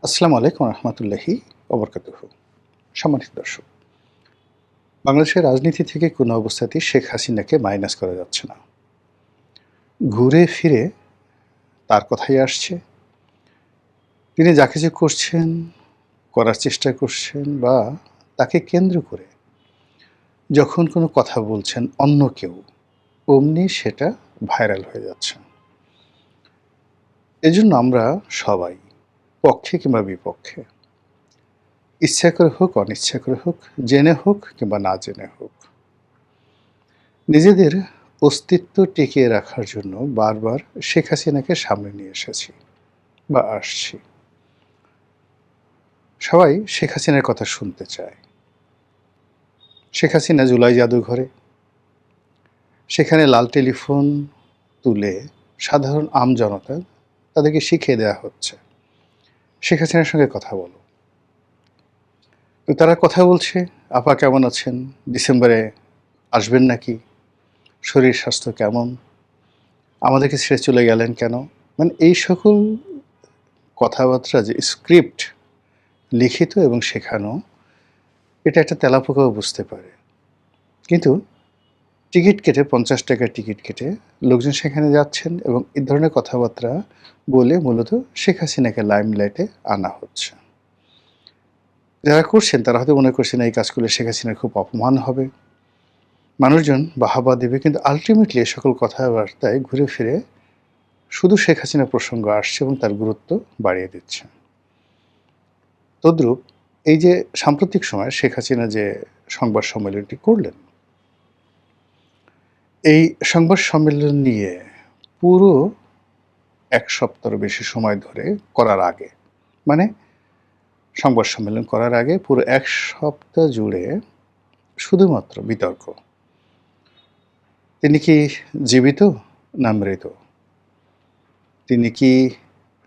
আসসালামু আলাইকুম রহমতুল্লাহি ওবরকাতুহু। সম্মানিত দর্শক, বাংলাদেশের রাজনীতি থেকে কোনো অবস্থাতেই শেখ হাসিনাকে মাইনাস করা যাচ্ছে না। ঘুরে ফিরে তার কথাই আসছে। তিনি যা কিছু করছেন, করার চেষ্টা করছেন বা তাকে কেন্দ্র করে যখন কোনো কথা বলছেন অন্য কেউ, অমনি সেটা ভাইরাল হয়ে যাচ্ছে। এজন্য আমরা সবাই পক্ষে কিংবা বিপক্ষে, ইচ্ছা করে হোক অনিচ্ছা করে হোক, জেনে হোক কিংবা না জেনে হোক, নিজেদের অস্তিত্ব টিকিয়ে রাখার জন্য বারবার শেখ হাসিনাকে সামনে নিয়ে এসেছি বা আসছি। সবাই শেখ হাসিনার কথা শুনতে চায়। শেখ হাসিনা জুলাই জাদুঘরে, সেখানে লাল টেলিফোন তুলে সাধারণ জনতা তাদেরকে শিখিয়ে দেওয়া হচ্ছে শেখ হাসিনার সঙ্গে কথা বলো। তো তারা কথা বলছে, আপা কেমন আছেন, ডিসেম্বরে আসবেন নাকি, শরীর স্বাস্থ্য কেমন, আমাদেরকে ছেড়ে চলে গেলেন কেন। মানে এই সকল কথাবার্তা যে স্ক্রিপ্ট লিখিত এবং শেখানো, এটা একটা তেলাপোকাও বুঝতে পারে। কিন্তু টিকিট কেটে, ৫০ টাকার টিকিট কেটে লোকজন সেখানে যাচ্ছেন এবং এই ধরনের কথাবার্তা বলে মূলত শেখ হাসিনাকে লাইমলাইটে আনা হচ্ছে। যারা করছেন তারা হয়তো মনে করছেন এই কাজ করলে শেখ হাসিনার খুব অপমান হবে, মানুষজন বাহাবা দেবে, কিন্তু আলটিমেটলি এ সকল কথাবার্তায় ঘুরে ফিরে শুধু শেখ হাসিনা প্রসঙ্গ আসছে এবং তার গুরুত্ব বাড়িয়ে দিচ্ছে। তদ্রূপ এই যে সাম্প্রতিক সময়ে শেখ হাসিনা যে সংবাদ সম্মেলনটি করলেন, এই সংবাদ সম্মেলন নিয়ে পুরো ১ সপ্তাহেরও বেশি সময় ধরে করার আগে, মানে সংবাদ সম্মেলন করার আগে পুরো ১ সপ্তাহ জুড়ে শুধুমাত্র বিতর্ক। তিনি কি জীবিত না মৃত? তিনি কি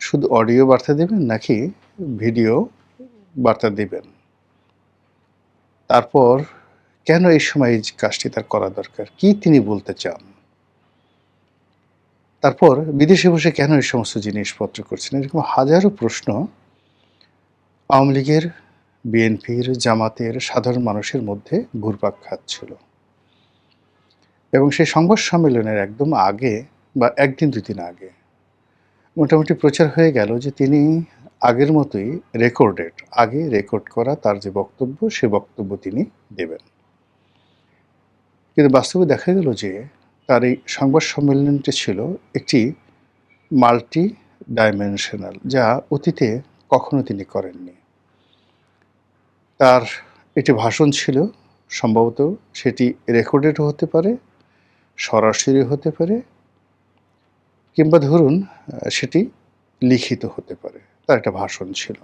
শুধু অডিও বার্তা দেবেন নাকি ভিডিও বার্তা দিবেন? তারপর কেন এই সময় এই কাজটি তার করা দরকার? কি তিনি বলতে চান? তারপর বিদেশে বসে কেন এই সমস্ত জিনিসপত্র করছেন? এরকম হাজারো প্রশ্ন আওয়ামী লীগের, বিএনপির, জামাতের, সাধারণ মানুষের মধ্যে ঘুরপাক খাচ্ছিল। এবং সেই সংবাদ সম্মেলনের একদম আগে বা ১ দিন ২ দিন আগে মোটামুটি প্রচার হয়ে গেল যে তিনি আগের মতোই আগে রেকর্ড করা তার যে বক্তব্য, সে বক্তব্য তিনি দেবেন। কিন্তু বাস্তবে দেখা গেল যে তার এই সংবাদ সম্মেলনটি ছিল একটি মাল্টি ডাইমেনশনাল, যা অতীতে কখনো তিনি করেননি। তার একটি ভাষণ ছিল, সম্ভবত সেটি রেকর্ডেডও হতে পারে, সরাসরি হতে পারে, কিংবা ধরুন সেটি লিখিত হতে পারে। তার একটা ভাষণ ছিল।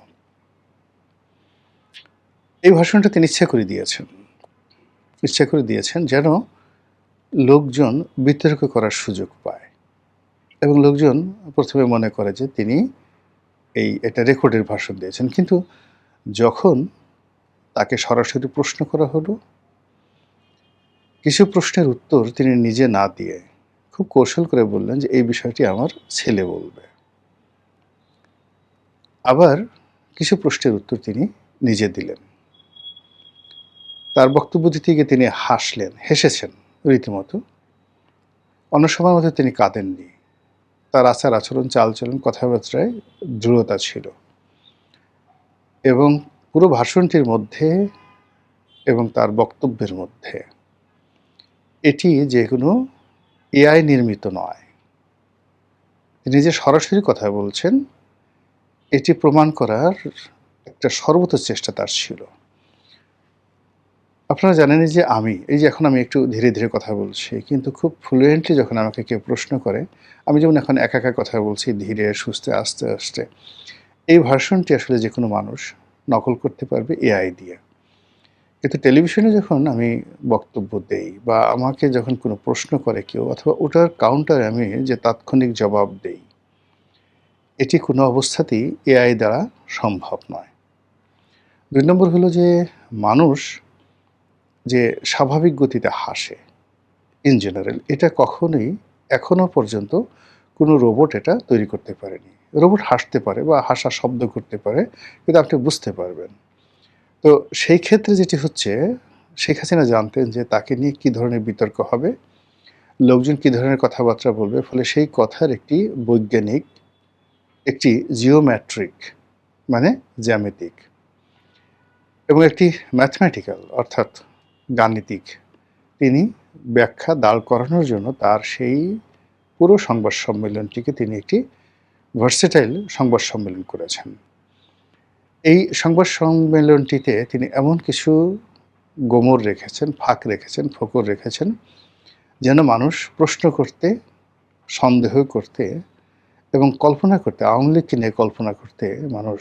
এই ভাষণটা তিনি ইচ্ছা করে দিয়েছেন যেন লোকজন বিতর্ক করার সুযোগ পায় এবং লোকজন প্রথমে মনে করে যে তিনি এটা রেকর্ডের ভাষণ দিয়েছেন। কিন্তু যখন তাকে সরাসরি প্রশ্ন করা হলো, কিছু প্রশ্নের উত্তর তিনি নিজে না দিয়ে খুব কৌশল করে বললেন যে এই বিষয়টি আমার ছেলে বলবে। আবার কিছু প্রশ্নের উত্তর তিনি নিজে দিলেন। তার বক্তব্য দিতে গিয়ে তিনি হেসেছেন রীতিমতো। অন্য সময়ের মতো তিনি কাঁদেননি। তার আচার আচরণ, চালচলন, কথাবার্তায় দৃঢ়তা ছিল এবং পুরো ভাষণটির মধ্যে এবং তার বক্তব্যের মধ্যে এটি যে কোনো এআই নির্মিত নয়। তিনি যে সরাসরি কথা বলছেন, এটি প্রমাণ করার একটা সর্বোচ্চ চেষ্টা তার ছিল। আপনারা জানেনই যে এখন আমি একটু ধীরে, ধীরে কথা বলছি, কিন্তু খুব ফ্লুয়েন্টলি যখন আমাকে কেউ প্রশ্ন করে, আমি যেমন এখন একা, একা কথা বলছি ধীরে, সুস্থে, আস্তে, আস্তে। এই ভার্সনটি আসলে যেকোনো মানুষ নকল করতে পারবে এআই দিয়ে। কিন্তু টেলিভিশনে যখন আমি বক্তব্য দেই বা আমাকে যখন কোনো প্রশ্ন করে কেউ, অথবা ওটার কাউন্টারে আমি যে তাৎক্ষণিক জবাব দেই, এটি কোনো অবস্থাতেই এআই দ্বারা সম্ভব নয়। ২ নম্বর হলো যে মানুষ যে স্বাভাবিক গতিতে হাসে ইন জেনারেল, এটা কখনোই এখনো পর্যন্ত কোনো রোবট এটা তৈরি করতে পারেনি। রোবট হাসতে পারে বা হাসার শব্দ করতে পারে, কিন্তু আপনি বুঝতে পারবেন। তো সেই ক্ষেত্রে যেটি হচ্ছে, শেখ হাসিনা জানতেন যে তাকে নিয়ে কী ধরনের বিতর্ক হবে, লোকজন কী ধরনের কথাবার্তা বলবে, ফলে সেই কথার একটি বৈজ্ঞানিক, একটি জিওমেট্রিক মানে জ্যামিতিক এবং একটি ম্যাথমেটিক্যাল অর্থাৎ গাণিতিক তিনি ব্যাখ্যা দাঁড় করানোর জন্য তার সেই পুরো সংবাদ সম্মেলনটিকে তিনি একটি ভার্সেটাইল সংবাদ সম্মেলন করেছেন। এই সংবাদ সম্মেলনটিতে তিনি এমন কিছু গোমর রেখেছেন, ফাঁক রেখেছেন, ফোকর রেখেছেন, যেন মানুষ প্রশ্ন করতে, সন্দেহ করতে এবং কল্পনা করতে, আওয়ামী লীগকে নিয়ে কল্পনা করতে মানুষ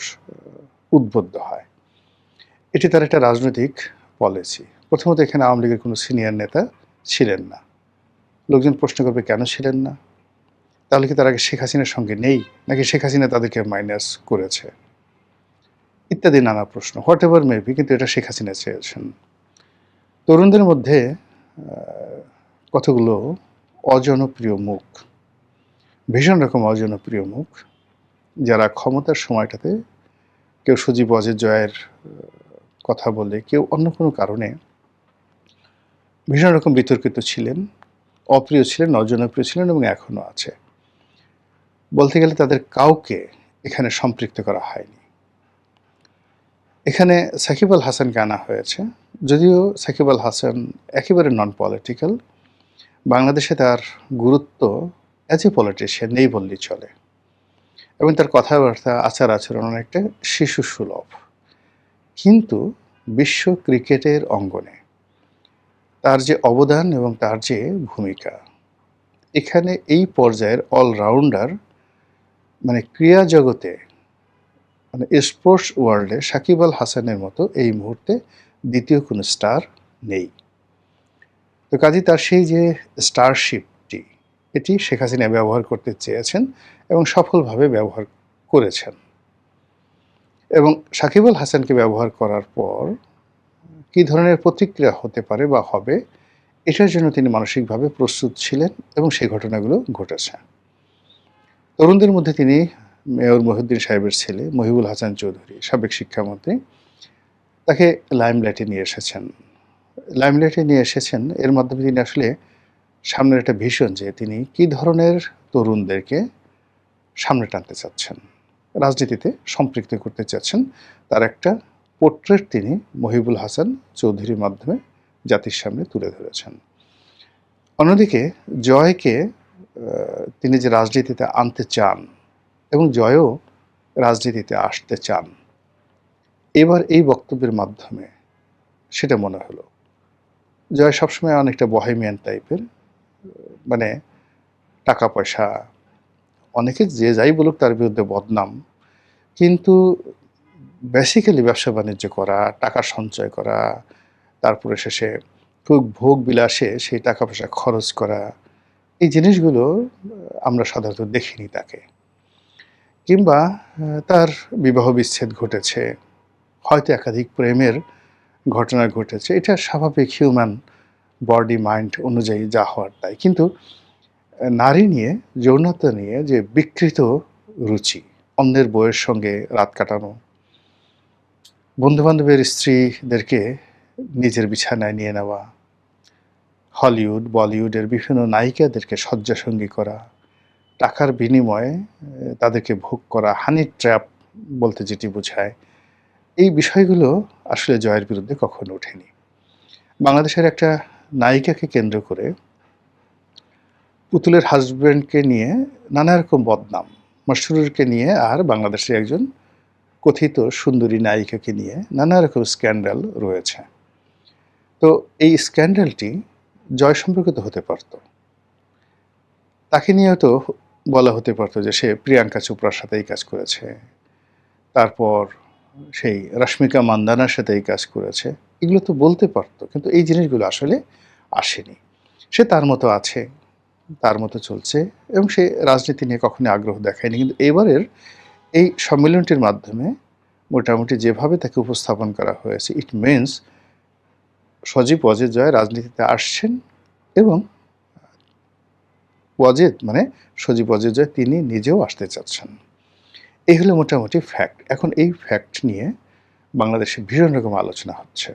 উদ্বুদ্ধ হয়। এটি তার একটা রাজনৈতিক পলিসি। প্রথমত এখানে আওয়ামী লীগের কোনো সিনিয়র নেতা ছিলেন না। লোকজন প্রশ্ন করবে কেন ছিলেন না? তাহলে কি তারা শেখ হাসিনার সঙ্গে নেই, নাকি শেখ হাসিনা তাদেরকে মাইনাস করেছে, ইত্যাদি নানা প্রশ্ন। হোয়াট এভার মেবি, কিন্তু এটা শেখ হাসিনা চেয়েছেন। তরুণদের মধ্যে কতগুলো অজনপ্রিয় মুখ, ভীষণ রকম অজনপ্রিয় মুখ, যারা ক্ষমতার সময়টাতে কেউ সজীব ওয়াজেদ জয়ের কথা বলে, কেউ অন্য কোনো কারণে ভীষণ রকম বিতর্কিত ছিলেন, অপ্রিয় ছিলেন, অজনপ্রিয় ছিলেন এবং এখনও আছে। বলতে গেলে তাদের কাউকে এখানে সম্পৃক্ত করা হয়নি। এখানে সাকিব আল হাসানকে আনা হয়েছে, যদিও সাকিব আল হাসান একেবারে নন পলিটিক্যাল। বাংলাদেশে তার গুরুত্ব অ্যাজ এ পলিটিশিয়ান নেই বললেই চলে, এবং তার কথাবার্তা, আচার আচরণ অনেকটা শিশু সুলভ। কিন্তু বিশ্ব ক্রিকেটের অঙ্গনে তার যে অবদান এবং তার যে ভূমিকা, এখানে এই পর্যায়ের অলরাউন্ডার মানে ক্রীড়া জগতে, মানে স্পোর্টস ওয়ার্ল্ডে সাকিব আল হাসানের মতো এই মুহূর্তে দ্বিতীয় কোনো স্টার নেই। তো কাজেই তার সেই যে স্টারশিপটি, এটি শেখ হাসিনা ব্যবহার করতে চেয়েছেন এবং সফলভাবে ব্যবহার করেছেন। এবং সাকিব আল হাসানকে ব্যবহার করার পর কী ধরনের প্রতিক্রিয়া হতে পারে বা হবে, এটার জন্য তিনি মানসিকভাবে প্রস্তুত ছিলেন এবং সেই ঘটনাগুলো ঘটেছে। তরুণদের মধ্যে তিনি মেয়র মহিউদ্দিন সাহেবের ছেলে মহিবুল হাসান চৌধুরী, সাবেক শিক্ষামন্ত্রী, তাকে লাইমলাইটে নিয়ে এসেছেন। এর মাধ্যমে তিনি আসলে সামনের একটা ভিশন, যে তিনি কী ধরনের তরুণদেরকে সামনে টানতে চাচ্ছেন, রাজনীতিতে সম্পৃক্ত করতে চাচ্ছেন, তার একটা পোর্ট্রেট তিনি মহিবুল হাসান চৌধুরীর মাধ্যমে জাতির সামনে তুলে ধরেছেন। অন্যদিকে জয়কে তিনি যে রাজনীতিতে আনতে চান এবং জয়ও রাজনীতিতে আসতে চান, এবার এই বক্তব্যের মাধ্যমে সেটা মনে হলো। জয় সবসময় অনেকটা বহেমিয়ান টাইপের, মানে টাকা পয়সা, অনেকে যে যাই বলুক তার বিরুদ্ধে বদনাম, কিন্তু বেসিক্যালি ব্যবসা বাণিজ্য করা, টাকা সঞ্চয় করা, তারপরে শেষে খুব ভোগ বিলাসে সেই টাকা পয়সা খরচ করা, এই জিনিসগুলো আমরা সাধারণত দেখিনি তাকে। কিংবা তার বিবাহ বিচ্ছেদ ঘটেছে, হয়তো একাধিক প্রেমের ঘটনা ঘটেছে, এটা স্বাভাবিক হিউম্যান বডি মাইন্ড অনুযায়ী যা হওয়ার তাই। কিন্তু নারী নিয়ে, যৌনতা নিয়ে যে বিকৃত রুচি, অন্যের বউয়ের সঙ্গে রাত কাটানো, বন্ধুবান্ধবের স্ত্রীদেরকে নিজের বিছানায় নিয়ে নেওয়া, হলিউড বলিউডের বিভিন্ন নায়িকাদেরকে শয্যাসঙ্গী করা, টাকার বিনিময়ে তাদেরকে ভোগ করা, হানি ট্র্যাপ বলতে যেটি বোঝায়, এই বিষয়গুলো আসলে জয়ের বিরুদ্ধে কখনো ওঠেনি। বাংলাদেশের একটা নায়িকাকে কেন্দ্র করে পুতুলের হাজব্যান্ডকে নিয়ে নানা রকম বদনাম, মাশরুরকে নিয়ে আর বাংলাদেশের একজন কথিত সুন্দরী নায়িকাকে নিয়ে নানা রকম স্ক্যান্ডাল রয়েছে। তো এই স্ক্যান্ডালটি জয় সম্পর্কিত হতে পারত, তাকে নিয়েও তো বলা হতে পারতো যে সে প্রিয়াঙ্কা চোপড়ার সাথে এই কাজ করেছে, তারপর সেই রশ্মিকা মান্দানার সাথে এই কাজ করেছে, এগুলো তো বলতে পারতো, কিন্তু এই জিনিসগুলো আসলে আসেনি। সে তার মতো আছে, তার মতো চলছে এবং সে রাজনীতি নিয়ে কখনোই আগ্রহ দেখায়নি। কিন্তু এবারের এই সম্মেলনটির মাধ্যমে মোটামুটি যেভাবে তাকে উপস্থাপন করা হয়েছে, ইট মিনস সজীব ওয়াজেদ জয় রাজনীতিতে আসছেন এবং ওয়াজেদ মানে সজীব ওয়াজেদ জয় তিনি নিজেও আসতে চাচ্ছেন। এই হলো মোটামুটি ফ্যাক্ট। এখন এই ফ্যাক্ট নিয়ে বাংলাদেশে ভীষণ রকম আলোচনা হচ্ছে।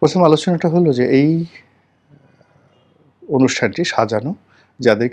প্রথম আলোচনাটা হলো যে এই অনুষ্ঠানটি সাজানো, যাদেরকে